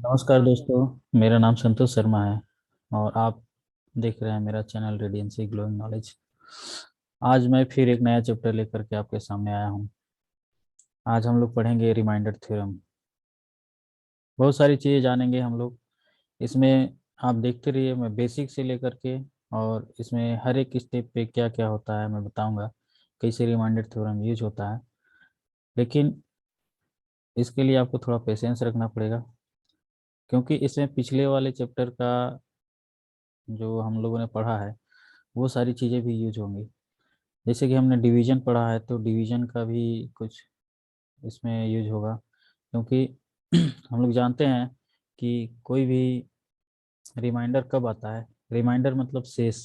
नमस्कार दोस्तों। मेरा नाम संतोष शर्मा है और आप देख रहे हैं मेरा चैनल रेडियंसी ग्लोइंग नॉलेज। आज मैं फिर एक नया चैप्टर लेकर के आपके सामने आया हूँ। आज हम लोग पढ़ेंगे रिमाइंडर थ्योरम। बहुत सारी चीज़ें जानेंगे हम लोग इसमें। आप देखते रहिए, मैं बेसिक से लेकर के और इसमें हर एक स्टेप पे क्या क्या होता है मैं बताऊंगा, कैसे रिमाइंडर थ्योरम यूज होता है। लेकिन इसके लिए आपको थोड़ा पेशेंस रखना पड़ेगा, क्योंकि इसमें पिछले वाले चैप्टर का जो हम लोगों ने पढ़ा है वो सारी चीज़ें भी यूज होंगी। जैसे कि हमने डिवीजन पढ़ा है तो डिवीजन का भी कुछ इसमें यूज होगा, क्योंकि हम लोग जानते हैं कि कोई भी रिमाइंडर कब आता है। रिमाइंडर मतलब शेष।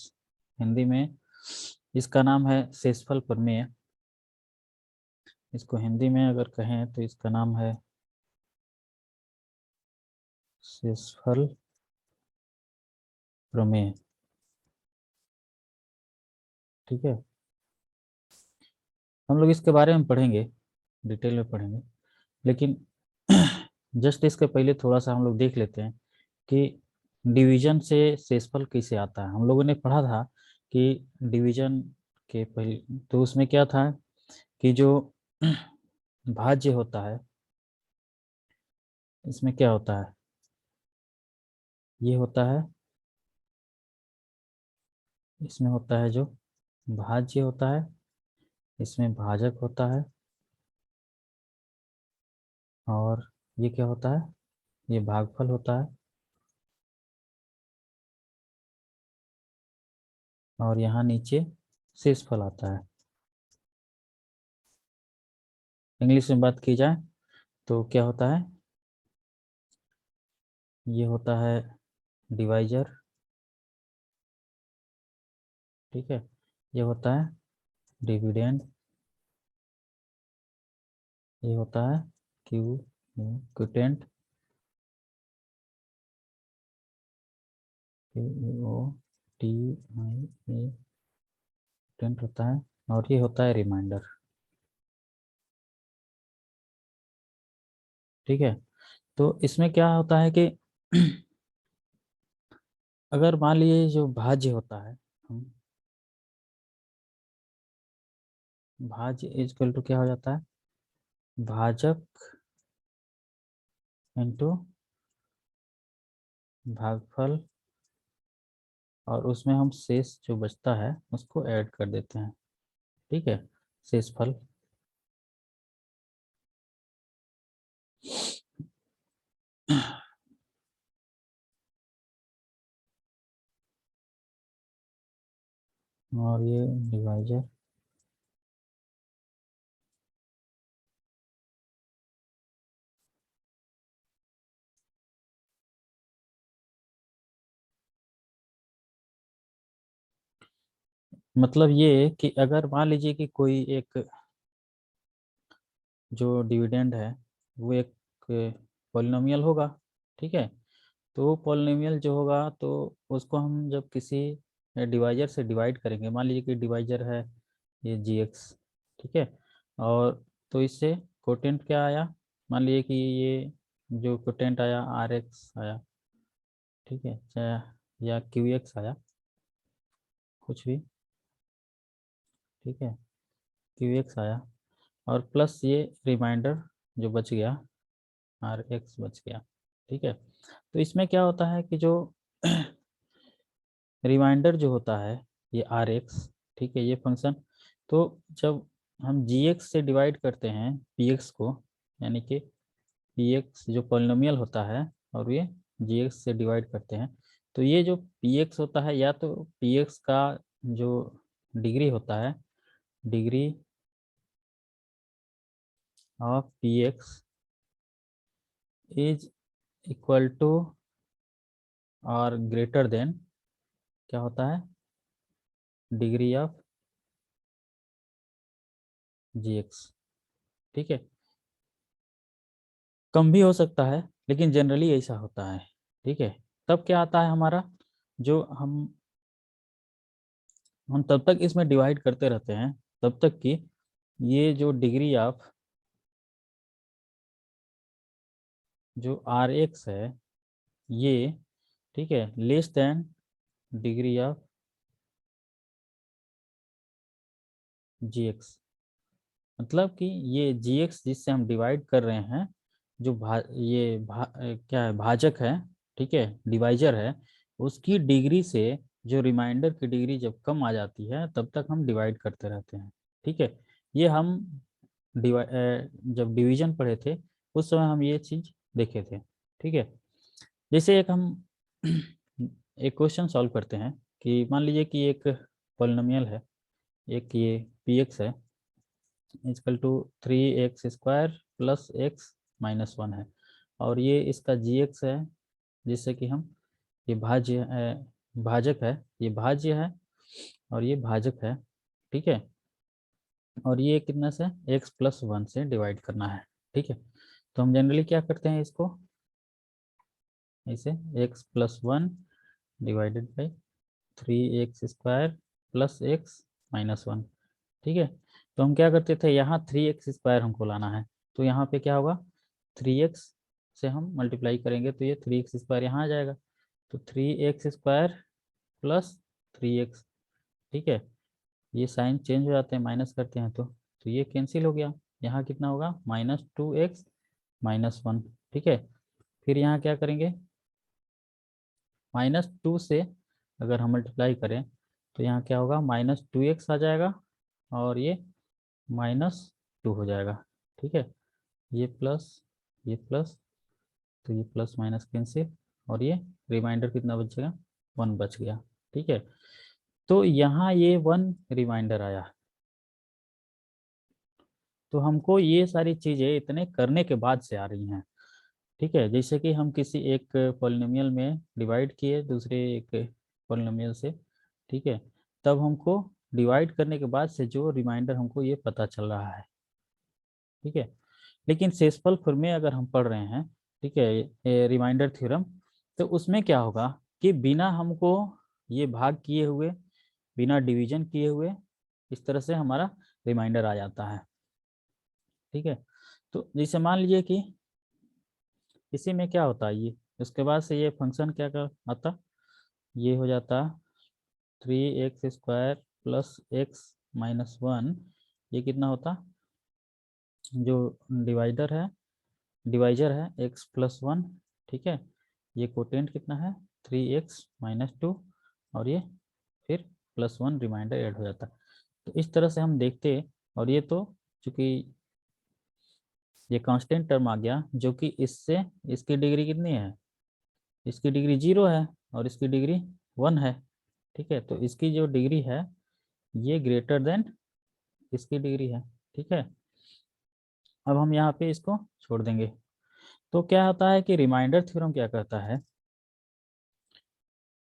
हिंदी में इसका नाम है शेषफल प्रमेय। इसको हिंदी में अगर कहें तो इसका नाम है शेषफल प्रमेय। ठीक है, हम लोग इसके बारे में पढ़ेंगे, डिटेल में पढ़ेंगे। लेकिन जस्ट इसके पहले थोड़ा सा हम लोग देख लेते हैं कि डिवीजन से शेषफल कैसे आता है। हम लोगों ने पढ़ा था कि डिवीजन के पहले तो उसमें क्या था कि जो भाज्य होता है, इसमें क्या होता है, ये होता है, इसमें होता है जो भाज्य होता है, इसमें भाजक होता है, और ये क्या होता है, ये भागफल होता है, और यहाँ नीचे शेषफल आता है। इंग्लिश में बात की जाए तो क्या होता है, ये होता है डिवाइजर। ठीक है, ये होता है डिविडेंड। ये होता है Q quotient, Q O T I A tent होता है, और ये होता है रिमाइंडर। ठीक है, तो इसमें क्या होता है कि अगर मान लीजिए जो भाज्य होता है, हम भाज्य इजकल टू क्या हो जाता है, भाजक इंटू भागफल, और उसमें हम शेष जो बचता है उसको ऐड कर देते हैं। ठीक है, शेषफल। और ये डिवाइजर। मतलब ये कि अगर मान लीजिए कि कोई एक जो डिविडेंड है वो एक पॉलिनोमियल होगा। ठीक है, तो पॉलिनोमियल जो होगा तो उसको हम जब किसी डिवाइजर से डिवाइड करेंगे, मान लीजिए कि डिवाइजर है ये जी एक्स। ठीक है, और तो इससे कोटेंट क्या आया, मान लीजिए कि ये जो कोटेंट आया आर एक्स आया। ठीक है, चाहे या क्यू एक्स आया, कुछ भी। ठीक है, क्यू एक्स आया, और प्लस ये रिमाइंडर जो बच गया आर एक्स बच गया। ठीक है, तो इसमें क्या होता है कि जो रिमाइंडर जो होता है ये आर एक्स, ठीक है, ये फंक्शन, तो जब हम जी एक्स से डिवाइड करते हैं पी एक्स को, यानी कि पी एक्स जो पॉलिनोमियल होता है और ये जी एक्स से डिवाइड करते हैं, तो ये जो पी एक्स होता है या तो पी एक्स का जो डिग्री होता है, degree of p x is equal to और ग्रेटर देन क्या होता है, डिग्री ऑफ जी एक्स। ठीक है, कम भी हो सकता है लेकिन जनरली ऐसा होता है। ठीक है, तब क्या आता है हमारा, जो हम तब तक इसमें डिवाइड करते रहते हैं तब तक कि ये जो डिग्री ऑफ जो आर एक्स है ये, ठीक है, less than degree of gx, मतलब कि ये gx जिससे हम डिवाइड कर रहे हैं, जो क्या है, भाजक है, ठीक है, डिवाइजर है, उसकी डिग्री से जो रिमाइंडर की डिग्री जब कम आ जाती है तब तक हम डिवाइड करते रहते हैं, ठीक है। ये हम जब डिवीजन पढ़े थे उस समय हम ये चीज देखे थे, ठीक है। जैसे एक हम एक क्वेश्चन सॉल्व करते हैं कि मान लीजिए कि एक पॉलिनोमियल है, एक ये पी एक्स है, equal to 3x² plus x minus 1 है, और ये इसका जी एक्स है, जिससे कि हम ये भाजक है, ये भाज्य है और ये भाजक है, ठीक है। और ये कितना से x+1 से डिवाइड करना है, ठीक है। तो हम जनरली क्या करते हैं इसको, इसे x+1 divided by 3x² plus x minus 1, ठीक है। तो हम क्या करते थे, यहाँ 3x² हमको लाना है, तो यहाँ पे क्या होगा, 3x से हम मल्टीप्लाई करेंगे तो ये 3x² यहाँ आ जाएगा, तो 3x² प्लस 3x, ठीक है। ये साइन चेंज हो जाते हैं, माइनस करते हैं तो ये कैंसिल हो गया, यहाँ कितना होगा, -2x माइनस 1, ठीक है। फिर यहाँ क्या करेंगे, -2 से अगर हम मल्टीप्लाई करें तो यहाँ क्या होगा, -2x आ जाएगा और ये -2 हो जाएगा, ठीक है। ये प्लस, ये प्लस, तो ये प्लस माइनस कैंसिल, और ये रिमाइंडर कितना बचेगा, 1 बच गया, ठीक है। तो यहाँ ये 1 रिमाइंडर आया। तो हमको ये सारी चीज़ें इतने करने के बाद से आ रही हैं, ठीक है। जैसे कि हम किसी एक पॉलिनोमियल में डिवाइड किए दूसरे एक पॉलिनोमियल से, ठीक है, तब हमको डिवाइड करने के बाद से जो रिमाइंडर हमको ये पता चल रहा है, ठीक है। लेकिन शेषफल प्रमेय अगर हम पढ़ रहे हैं, ठीक है, रिमाइंडर थ्योरम, तो उसमें क्या होगा कि बिना हमको ये भाग किए हुए, बिना डिवीजन किए हुए, इस तरह से हमारा रिमाइंडर आ जाता है, ठीक है। तो जैसे मान लीजिए कि इसी में क्या होता है, ये उसके बाद से ये फंक्शन क्या कर आता, ये हो जाता 3x² प्लस एक्स माइनस 1, ये कितना होता, जो डिवाइडर है, डिवाइजर है x+1, ठीक है। ये कोटेंट कितना है, 3x-2, और ये फिर +1 रिमाइंडर ऐड हो जाता है। तो इस तरह से हम देखते, और ये तो चूंकि ये कांस्टेंट टर्म आ गया, जो कि इससे इसकी डिग्री कितनी है, इसकी डिग्री 0 है और इसकी डिग्री 1 है, ठीक है। तो इसकी जो डिग्री है ये ग्रेटर देन इसकी डिग्री है, ठीक है। अब हम यहाँ पे इसको छोड़ देंगे। तो क्या होता है कि रिमाइंडर थ्योरम क्या कहता है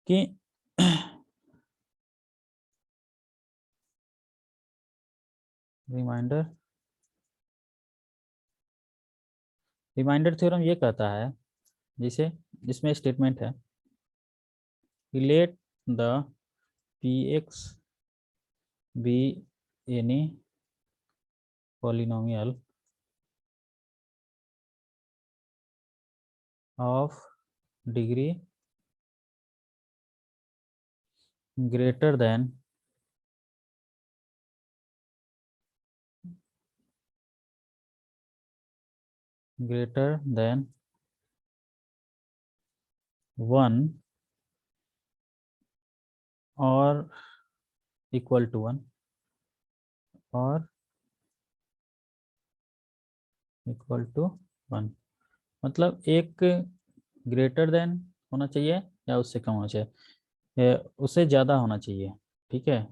कि रिमाइंडर रिमाइंडर थ्योरम ये कहता है, जिसे इसमें स्टेटमेंट है, let the P x be any polynomial of degree greater than greater than 1 और इक्वल टू 1 और इक्वल टू 1, मतलब एक ग्रेटर देन होना चाहिए या उससे कम होना चाहिए, उससे ज़्यादा होना चाहिए, ठीक है।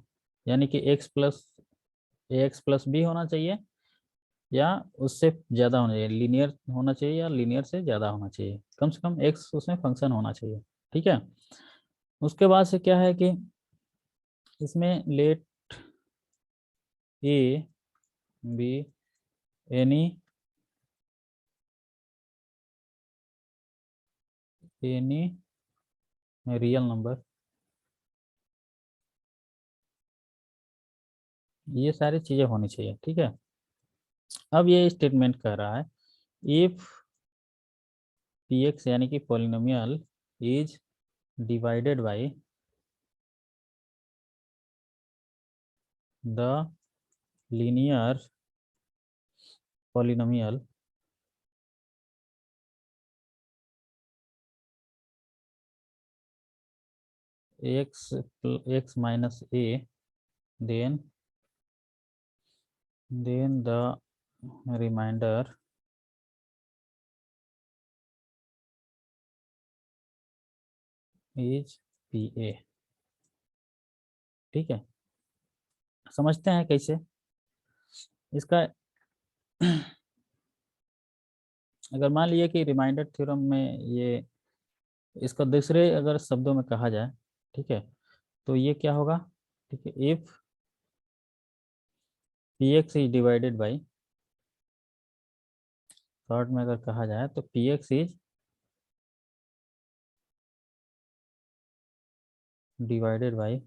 यानी कि x+a x+b होना चाहिए या उससे ज़्यादा होना चाहिए, लीनियर होना चाहिए या लीनियर से ज़्यादा होना चाहिए, कम से कम x उसमें फंक्शन होना चाहिए, ठीक है। उसके बाद से क्या है कि इसमें let a be any any real number, ये सारी चीज़ें होनी चाहिए, ठीक है। अब ये स्टेटमेंट कह रहा है, इफ पी एक्स यानी कि polynomial is divided by the linear polynomial x minus a, then the remainder is pa। ठीक है, समझते हैं कैसे इसका। अगर मान लिया कि रिमाइंडर थ्योरम में ये इसका दूसरे अगर शब्दों में कहा जाए, ठीक है, तो ये क्या होगा, ठीक है, if p x is divided by, short में अगर कहा जाए तो p x is divided by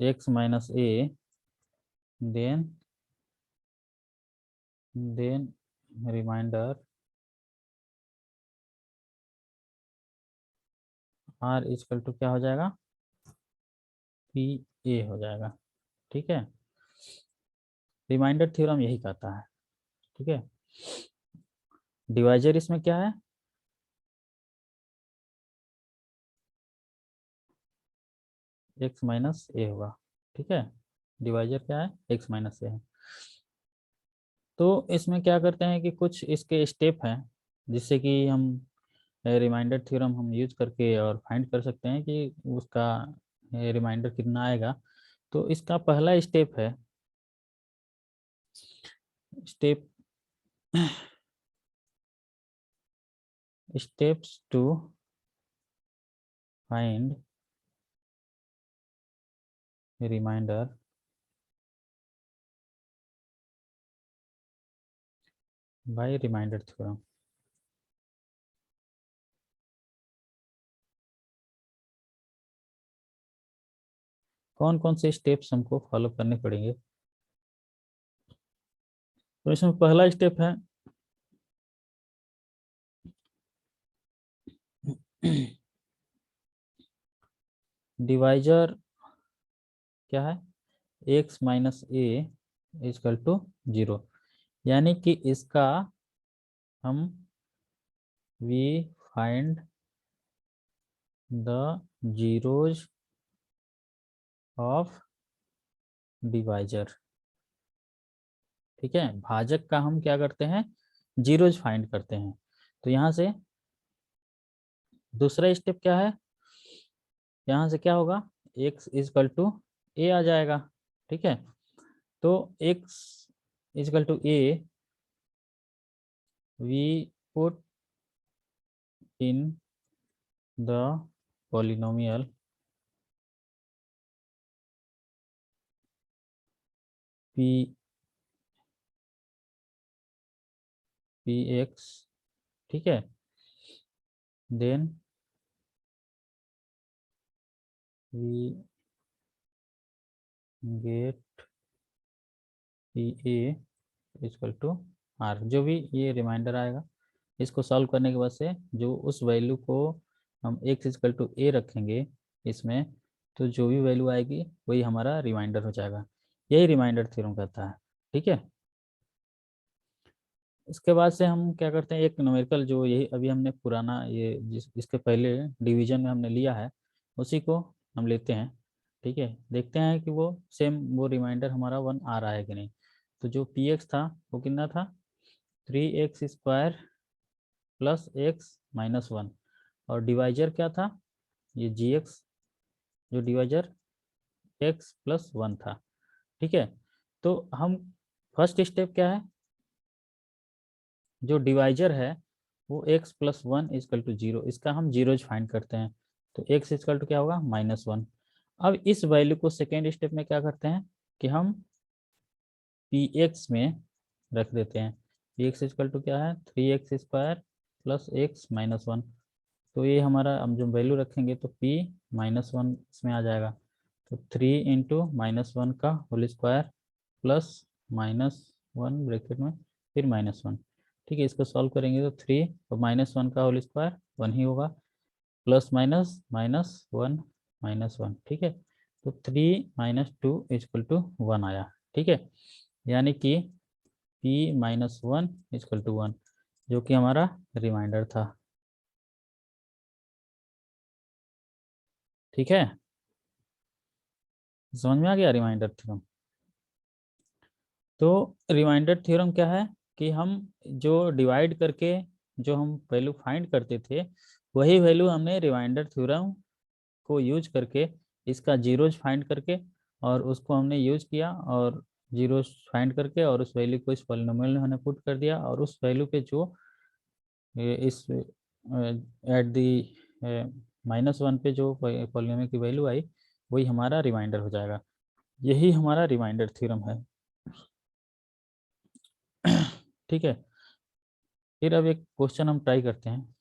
x minus a, then remainder r equal to क्या हो जाएगा, पी ए हो जाएगा। ठीक है, रिमाइंडर थ्योरम यही कहता है। ठीक है, डिवाइजर इसमें क्या है, एक्स माइनस ए होगा। ठीक है, डिवाइजर क्या है, एक्स माइनस ए है। तो इसमें क्या करते हैं कि कुछ इसके स्टेप हैं जिससे कि हम रिमाइंडर थ्योरम हम यूज करके और फाइंड कर सकते हैं कि उसका रिमाइंडर कितना आएगा। तो इसका पहला स्टेप है step steps to find remainder by remainder theorem. कौन कौन से स्टेप्स हमको फॉलो करने पड़ेंगे, तो इसमें पहला स्टेप है डिवाइजर क्या है, x minus a equal to 0, यानी कि इसका हम we find the zeros of divisor. ठीक है, भाजक का हम क्या करते हैं, जीरोज फाइंड करते हैं। तो यहाँ से दूसरा स्टेप क्या है, यहाँ से क्या होगा, x इजकल टू ए आ जाएगा। ठीक है, तो x equal to a we put in the polynomial p x। ठीक है, then we get p a equal to r. जो भी ये रिमाइंडर आएगा इसको सॉल्व करने के बाद से जो उस वैल्यू को हम x इक्वल टू ए रखेंगे इसमें, तो जो भी वैल्यू आएगी वही हमारा रिमाइंडर हो जाएगा। यही रिमाइंडर थ्योरम कहता है। ठीक है, इसके बाद से हम क्या करते हैं, एक न्यूमेरिकल जो यही अभी हमने पुराना ये इसके पहले डिवीजन में हमने लिया है उसी को हम लेते हैं। ठीक है, देखते हैं कि वो सेम वो रिमाइंडर हमारा 1 आ रहा है कि नहीं। तो जो पी एक्स था वो कितना था, 3x² प्लस एक्स माइनस 1, और डिवाइजर क्या था, ये जी एक्स, जो डिवाइजर x प्लस 1 था। ठीक है, तो हम फर्स्ट स्टेप क्या है, जो डिवाइजर है वो x प्लस 1 इजकल टू 0, इसका हम जीरोज फाइंड करते हैं। तो x इजकल टू क्या होगा, -1। अब इस वैल्यू को सेकेंड स्टेप में क्या करते हैं कि हम पी एक्स में रख देते हैं। पी एक्स इजकल टू क्या है, 3x² प्लस एक्स माइनस 1। तो ये हमारा हम जो वैल्यू रखेंगे तो p -1 इसमें आ जाएगा। तो 3 इंटू -1 का होल स्क्वायर प्लस -1 ब्रैकेट में फिर -1। ठीक है, इसको सॉल्व करेंगे तो 3 और -1 का होल स्क्वायर 1 ही होगा, प्लस माइनस -1 -1। ठीक है, तो 3 - 2 = 1 आया। ठीक है, यानी कि p - 1 = 1, जो कि हमारा रिमाइंडर था। ठीक है, समझ में आ गया रिमाइंडर थ्योरम। तो रिमाइंडर थ्योरम क्या है कि हम जो डिवाइड करके जो हम वैल्यू फाइंड करते थे, वही वैल्यू हमने रिमाइंडर थ्योरम को यूज करके इसका जीरोज फाइंड करके और उसको हमने यूज किया, और जीरोज फाइंड करके और उस वैल्यू को इस पॉलिनोमियल में हमने पुट कर दिया, और उस वैल्यू पे जो इस एट दी -1 पे जो पॉलिनोमियल की वैल्यू आई, वही हमारा रिमाइंडर हो जाएगा। यही हमारा रिमाइंडर थ्योरम है। ठीक है, फिर अब एक क्वेश्चन हम ट्राई करते हैं।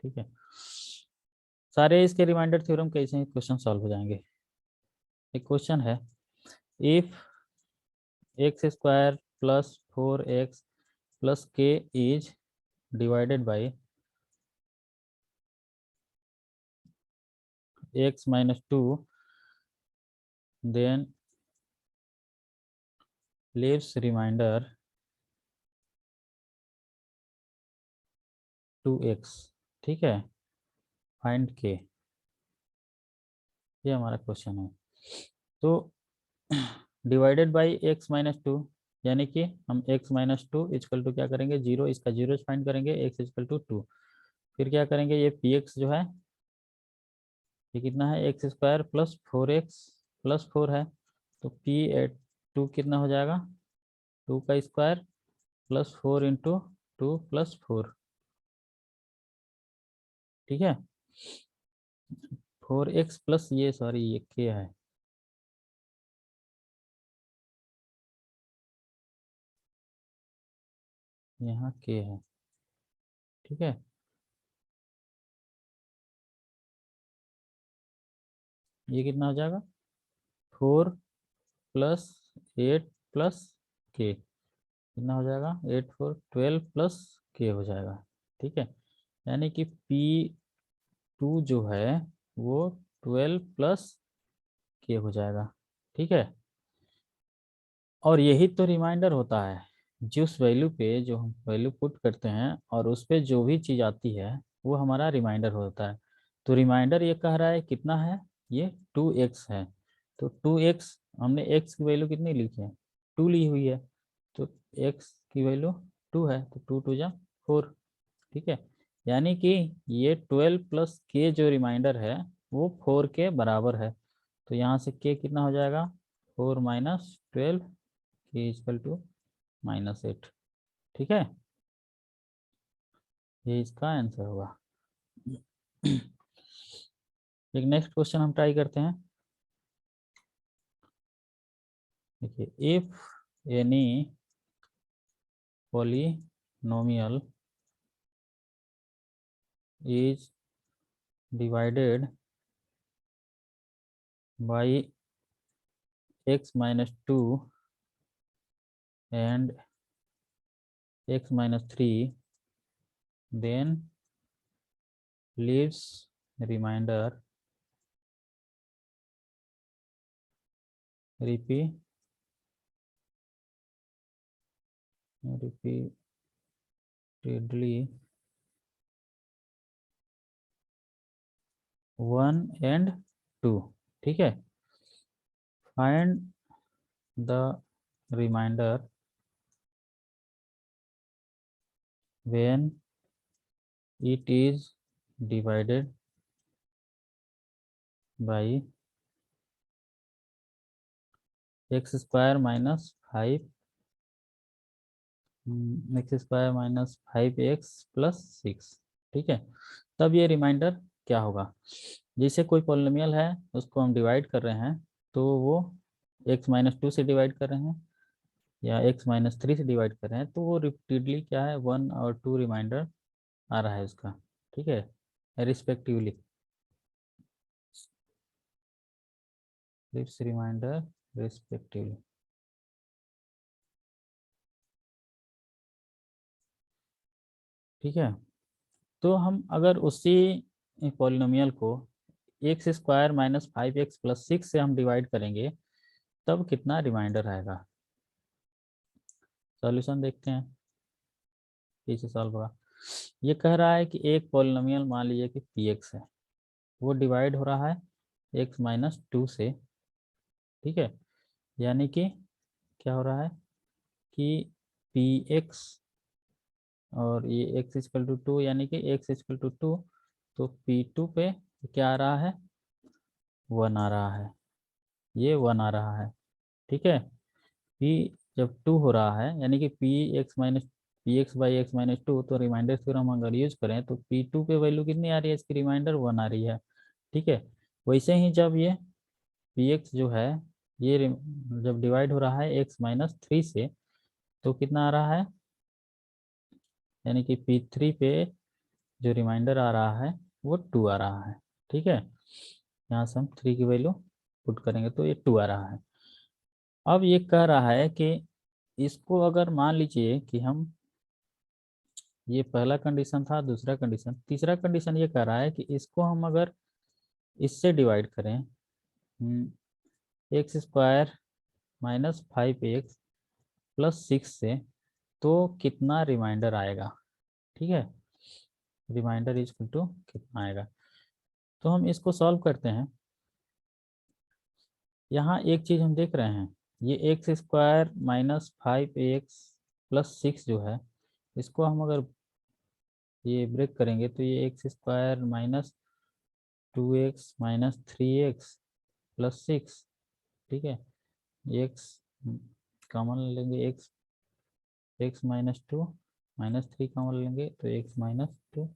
ठीक है, सारे इसके रिमाइंडर थ्योरम कैसे ही क्वेश्चन सॉल्व हो जाएंगे। एक क्वेश्चन है, if x² + 4x + k is divided by x - 2, then leaves remainder 2x। ठीक है, फाइंड k, ये हमारा क्वेश्चन है। तो डिवाइडेड बाई x - 2, यानी कि हम x - 2 = क्या करेंगे, 0, इसका जीरो फाइंड करेंगे, x = 2। फिर क्या करेंगे, ये px जो है ये कितना है, x² + 4x + 4 है, तो p/2 कितना हो जाएगा, 2 का स्क्वायर + 4 × 2 + 4। ठीक है, 4x प्लस ये सॉरी ये k है, यहाँ k है। ठीक है, ये कितना हो जाएगा, 4 + 8 + k, कितना हो जाएगा, 8 4 12 + k हो जाएगा। ठीक है, यानी कि p2 जो है वो 12 + k हो जाएगा। ठीक है, और यही तो रिमाइंडर होता है, जिस वैल्यू पे जो हम वैल्यू पुट करते हैं और उस पे जो भी चीज़ आती है वो हमारा रिमाइंडर होता है। तो रिमाइंडर ये कह रहा है कितना है, ये 2x है। तो 2x, हमने x की वैल्यू कितनी लिखी है, 2 ली हुई है, तो x की वैल्यू 2 है, तो 2 2 जा 4। ठीक है, यानी कि ये 12 + k जो रिमाइंडर है वो 4 के बराबर है। तो यहाँ से k कितना हो जाएगा, 4 - 12, k = -8। ठीक है, ये इसका आंसर होगा। एक नेक्स्ट क्वेश्चन हम ट्राई करते हैं। देखिए, if any polynomial is divided by x - 2 and x - 3, then leaves remainder repeatedly 1 and 2। ठीक है, find the remainder when it is divided by x² - 5 x² - 5x + 6। ठीक है, तब ये रिमाइंडर क्या होगा, जैसे कोई पॉलिनोमियल है उसको हम डिवाइड कर रहे हैं, तो वो x - 2 से डिवाइड कर रहे हैं या x - 3 से डिवाइड कर रहे हैं, तो वो रिपीटेडली क्या है, 1 और 2 रिमाइंडर आ रहा है उसका। ठीक है, रिस्पेक्टिवली इट्स रिमाइंडर रिस्पेक्टिवली। ठीक है। तो हम अगर उसी पॉलिनोमियल को x square minus 5x plus 6 से हम डिवाइड करेंगे तब कितना रिमाइंडर आएगा। सॉल्यूशन देखते हैं, कैसे सॉल्व होगा। ये कह रहा है कि एक पॉलिनोमियल मान लीजिए कि px है, वो डिवाइड हो रहा है x माइनस 2 से। ठीक है, यानी कि क्या हो रहा है कि px और ये x इक्वल टू 2, यानी कि x इक्वल टू 2, तो p2 पे क्या आ रहा है, 1 आ रहा है, ये 1 आ रहा है। ठीक है, p जब 2 हो रहा है यानी कि px बाई एक्स माइनस 2, तो रिमाइंडर थ्योरम अगर यूज करें तो p2 पे वैल्यू कितनी आ रही है, इसकी रिमाइंडर 1 आ रही है। ठीक है, वैसे ही जब ये px जो है ये जब डिवाइड हो रहा है x माइनस 3 से, तो कितना आ रहा है, यानी कि p3 पे जो रिमाइंडर आ रहा है वो 2 आ रहा है। ठीक है, यहाँ से हम 3 की वैल्यू पुट करेंगे तो ये 2 आ रहा है। अब ये कह रहा है कि इसको अगर मान लीजिए कि हम, ये पहला कंडीशन था, दूसरा कंडीशन, तीसरा कंडीशन ये कह रहा है कि इसको हम अगर इससे डिवाइड करें x square minus 5x plus 6 से, तो कितना रिमाइंडर आएगा। ठीक है, रिमाइंडर इज इक्वल टू कितना आएगा। तो हम इसको सॉल्व करते हैं। यहाँ एक चीज हम देख रहे हैं, ये x square minus 5x plus 6 जो है, इसको हम अगर ये ब्रेक करेंगे तो ये x square minus 2x minus 3x plus 6। ठीक है, एक्स कॉमन लेंगे, एक्स माइनस 2 माइनस 3 कॉमन लेंगे तो एक्स माइनस 2,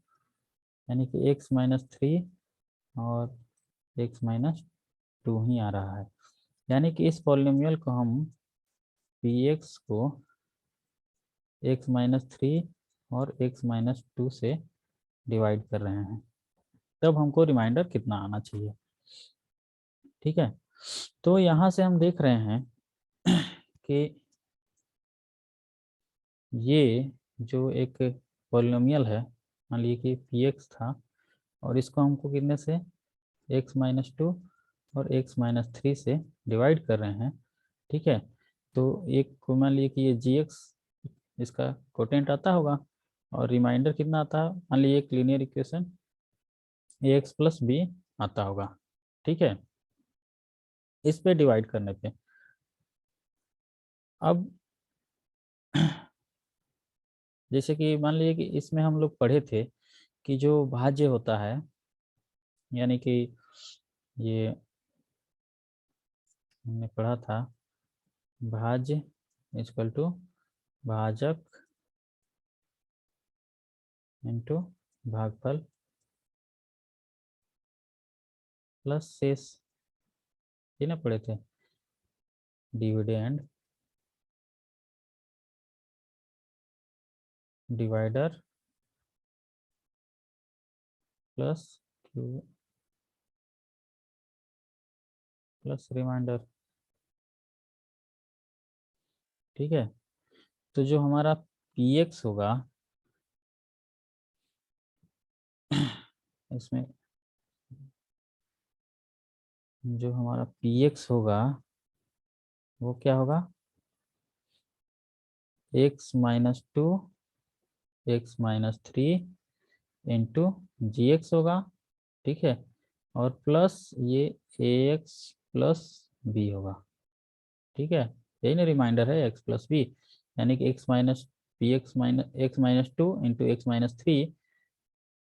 यानी कि एक्स माइनस 3 और एक्स माइनस 2 ही आ रहा है। यानी कि इस पॉलिनोमियल को हम px को एक्स माइनस 3 और एक्स माइनस 2 से डिवाइड कर रहे हैं, तब हमको रिमाइंडर कितना आना चाहिए। ठीक है, तो यहाँ से हम देख रहे हैं कि ये जो एक पॉलिनोमियल है, मान लीजिए कि px था और इसको हमको कितने से x माइनस 2 और x माइनस 3 से डिवाइड कर रहे हैं। ठीक है, तो एक को मान लीजिए कि ये gx इसका कोटेंट आता होगा और रिमाइंडर कितना आता है, मान लीजिए एक linear equation ax plus b आता होगा। ठीक है, इस पे डिवाइड करने पे अब जैसे कि मान लीजिए कि इसमें हम लोग पढ़े थे कि जो भाज्य होता है, यानी कि ये हमने पढ़ा था भाज्य इक्वल टू भाजक इंटू भागफल प्लस शेष, ये ना पढ़े थे, dividend divider plus q plus remainder. ठीक है, तो जो हमारा px होगा इसमें, जो हमारा px होगा वो क्या होगा, x minus 2 X minus 3 into G X होगा। ठीक है, और प्लस ये ax प्लस बी होगा। ठीक है, यही ना रिमाइंडर है x प्लस बी, यानी कि x minus X minus 2 into X minus 3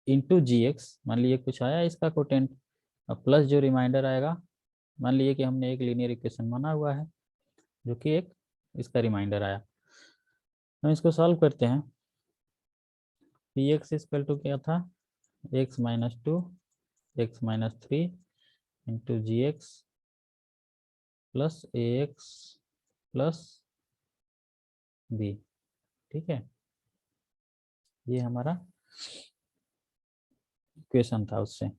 into G X, मान लीजिए कुछ आया इसका कोटेंट, अब प्लस जो रिमाइंडर आएगा, मान लीजिए कि हमने एक लीनियर इक्वेशन माना हुआ है जो कि एक इसका रिमाइंडर आया। हम इसको सॉल्व करते हैं। पी एक्स इक्वल टू क्या था, X minus 2 X minus 3 into G X plus A X plus B. ठीक है, ये हमारा इक्वेशन था उससे।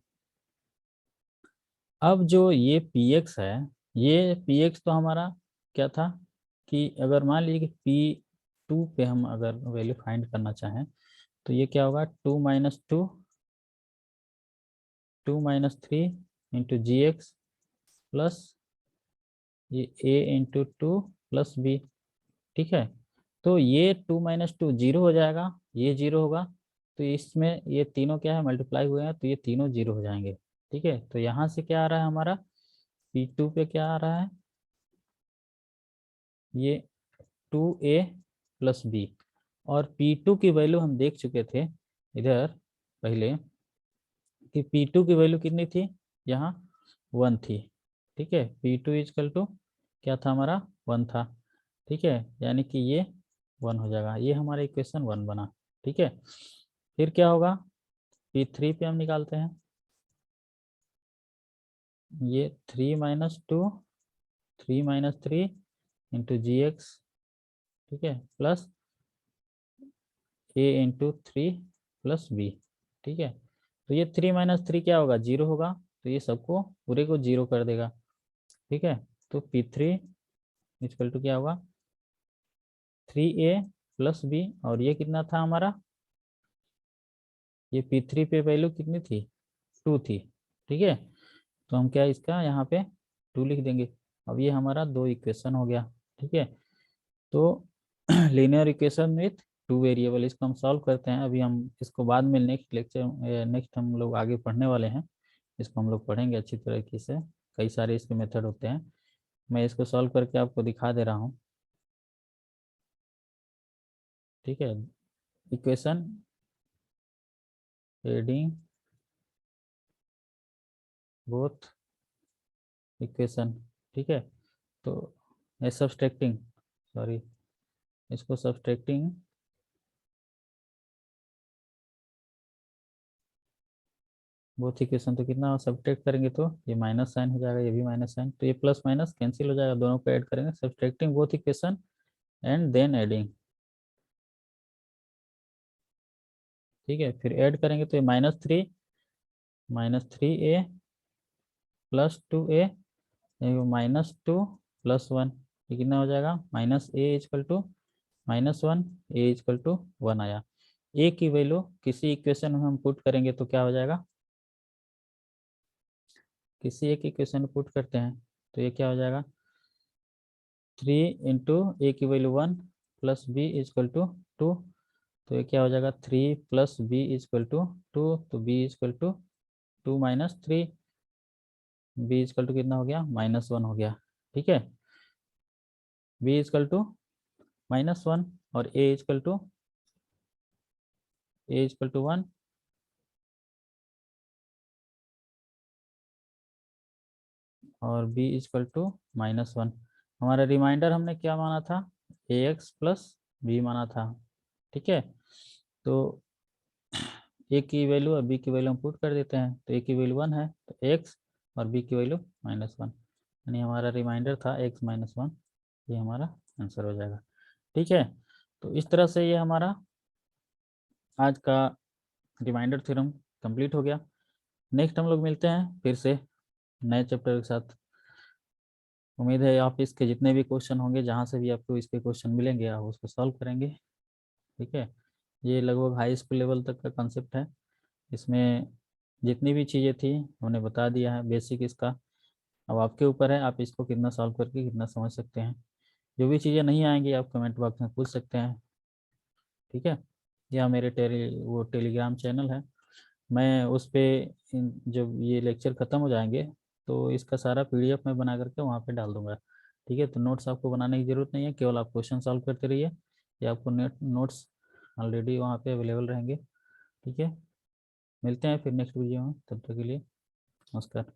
अब जो ये px है, ये px तो हमारा क्या था कि अगर मान लीजिए कि p2 पे हम अगर वैल्यू फाइंड करना चाहें तो ये क्या होगा, 2 - 3 इंटू जी एक्स प्लस ये a इंटू 2 + b। ठीक है, तो ये 2 - 2 जीरो हो जाएगा, ये जीरो होगा, तो इसमें ये तीनों क्या है, मल्टीप्लाई हुए हैं, तो ये तीनों जीरो हो जाएंगे। ठीक है, तो यहाँ से क्या आ रहा है हमारा, P2 पे क्या आ रहा है, ये 2a + b। और P2 की वैल्यू हम देख चुके थे इधर पहले कि P2 की वैल्यू कितनी थी, यहाँ 1 थी। ठीक है, P2 इजकल टू क्या था हमारा, 1 था। ठीक है, यानी कि ये 1 हो जाएगा, ये हमारा इक्वेशन 1 बना। ठीक है, फिर क्या होगा, P3 पे हम निकालते हैं, ये 3 - 2 इंटू जी एक्स, ठीक है, प्लस a इंटू 3 + b। ठीक है, तो ये 3 - 3 क्या होगा, जीरो होगा, तो ये सबको पूरे को जीरो कर देगा। ठीक है, तो P3 इक्वल टू क्या होगा, 3a + b। और ये कितना था हमारा, ये P3 पे वैल्यू कितनी थी, 2 थी। ठीक है, तो हम क्या इसका यहाँ पे 2 लिख देंगे। अब ये हमारा 2 इक्वेशन हो गया। ठीक है, तो लीनियर इक्वेशन विथ 2 वेरिएबल, इसको हम सॉल्व करते हैं। अभी हम इसको बाद में नेक्स्ट लेक्चर, नेक्स्ट हम लोग आगे पढ़ने वाले हैं, इसको हम लोग पढ़ेंगे अच्छी तरीके से। कई सारे इसके मेथड होते हैं, मैं इसको सॉल्व करके आपको दिखा दे रहा हूँ। ठीक है, इक्वेशन एडिंग बोथ इक्वेशन। ठीक है, तो सब्सट्रैक्टिंग, सॉरी, इसको सब्सट्रैक्टिंग बोथ इक्वेशन, तो कितना सब्ट्रैक्ट करेंगे तो ये माइनस साइन हो जाएगा, ये भी माइनस साइन, तो ये प्लस माइनस कैंसिल हो जाएगा, दोनों को ऐड करेंगे, subtracting both equation and then adding. ठीक है, फिर ऐड करेंगे तो ये -3 + 2a -2 + 1, ये कितना हो जाएगा, -a equal to -1, a equal to 1 आया। a की वैल्यू किसी इक्वेशन में हम पुट करेंगे तो क्या हो जाएगा, किसी एक इक्वेशन में पुट करते हैं तो ये क्या हो जाएगा, 3 इंटू ए की वैल्यू 1 + b इक्वल टू 2, तो ये क्या हो जाएगा, 3 + b इक्वल टू 2, तो b equal to 2 - 3, b equal to कितना हो गया, -1 हो गया। ठीक है, b इक्वल टू -1 और a इक्वल टू 1, और b इक्वल टू -1। हमारा रिमाइंडर हमने क्या माना था, ax + b माना था। ठीक है, तो ए की वैल्यू और बी की वैल्यू हम पुट कर देते हैं, तो ए की वैल्यू 1 है तो एक्स, और बी की वैल्यू -1, यानी हमारा रिमाइंडर था x - 1, ये हमारा आंसर हो जाएगा। ठीक है, तो इस तरह से ये हमारा आज का रिमाइंडर थ्योरम कंप्लीट हो गया। नेक्स्ट हम लोग मिलते हैं फिर से नए चैप्टर के साथ। उम्मीद है आप इसके जितने भी क्वेश्चन होंगे, जहाँ से भी आपको इसके क्वेश्चन मिलेंगे, आप उसको सॉल्व करेंगे। ठीक है, ये लगभग हाई स्कूल लेवल तक का कंसेप्ट है, इसमें जितनी भी चीज़ें थी हमने बता दिया है बेसिक इसका। अब आपके ऊपर है, आप इसको कितना सॉल्व करके कितना समझ सकते हैं। जो भी चीज़ें नहीं आएंगी आप कमेंट बॉक्स में पूछ सकते हैं। ठीक है, या मेरे टेलीग्राम चैनल है, मैं उस पर जब ये लेक्चर ख़त्म हो जाएंगे तो इसका सारा पीडीएफ मैं बना करके वहाँ पे डाल दूँगा। ठीक है, तो नोट्स आपको बनाने की ज़रूरत नहीं है, केवल आप क्वेश्चन सॉल्व करते रहिए, या आपको नोट्स ऑलरेडी वहाँ पे अवेलेबल रहेंगे। ठीक है, मिलते हैं फिर नेक्स्ट वीडियो में, तब तक के लिए नमस्कार।